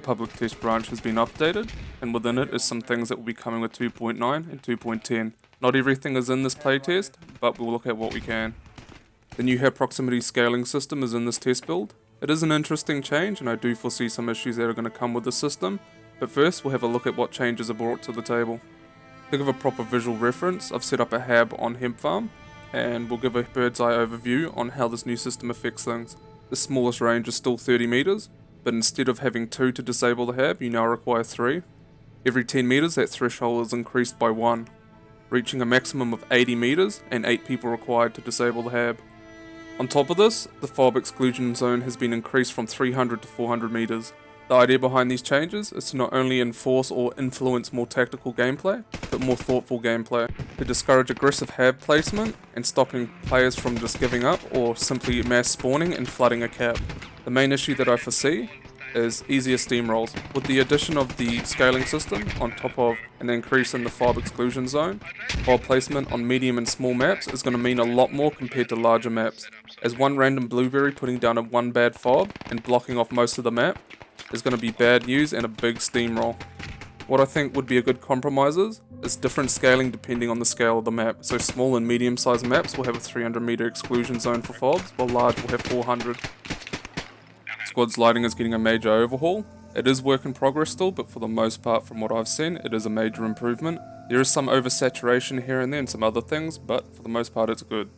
public test branch has been updated, and within it is some things that will be coming with 2.9 and 2.10. Not everything is in this playtest, but we'll look at what we can. The new HAB Proximity scaling system is in this test build. It is an interesting change, and I do foresee some issues that are going to come with the system, but first we'll have a look at what changes are brought to the table. To give a proper visual reference, I've set up a HAB on hemp farm, and we'll give a bird's eye overview on how this new system affects things. The smallest range is still 30 meters, but instead of having 2 to disable the HAB, you now require 3. Every 10 meters that threshold is increased by 1, reaching a maximum of 80 meters and 8 people required to disable the HAB. On top of this, the fob exclusion zone has been increased from 300 to 400 meters. The idea behind these changes is to not only enforce or influence more tactical gameplay, but more thoughtful gameplay, to discourage aggressive HAB placement and stopping players from just giving up or simply mass spawning and flooding a cap. The main issue that I foresee is easier steamrolls. With the addition of the scaling system on top of an increase in the fob exclusion zone, fob placement on medium and small maps is going to mean a lot more compared to larger maps, as one random blueberry putting down a one bad fob and blocking off most of the map is going to be bad news and a big steamroll. What I think would be a good compromise is different scaling depending on the scale of the map. So small and medium sized maps will have a 300 meter exclusion zone for fobs, while large will have 400. Squad's lighting is getting a major overhaul. It is work in progress still, but for the most part from what I've seen, it is a major improvement. There is some oversaturation here and there and some other things, but for the most part it's good.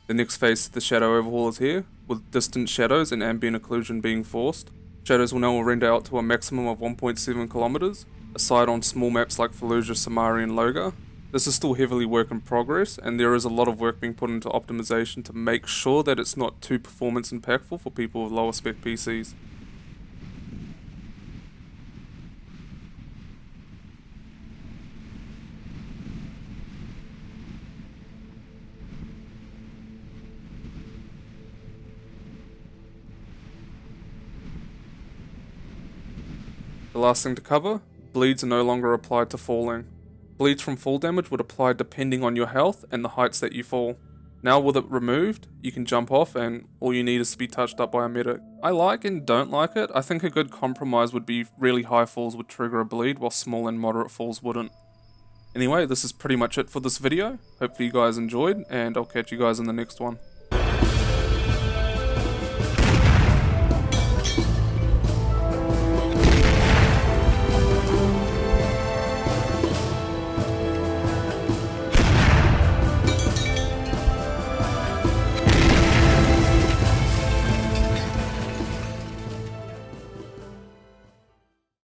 The next phase of the shadow overhaul is here, with distant shadows and ambient occlusion being forced. Shadows will now render out to a maximum of 1.7 kilometers, aside on small maps like Fallujah, Sumari and Loga. This is still heavily work in progress, and there is a lot of work being put into optimization to make sure that it's not too performance impactful for people with lower spec PCs. The last thing to cover, bleeds are no longer applied to falling. Bleeds from fall damage would apply depending on your health and the heights that you fall. Now with it removed, you can jump off and all you need is to be touched up by a medic. I like and don't like it. I think a good compromise would be really high falls would trigger a bleed while small and moderate falls wouldn't. Anyway, this is pretty much it for this video. Hopefully you guys enjoyed, and I'll catch you guys in the next one.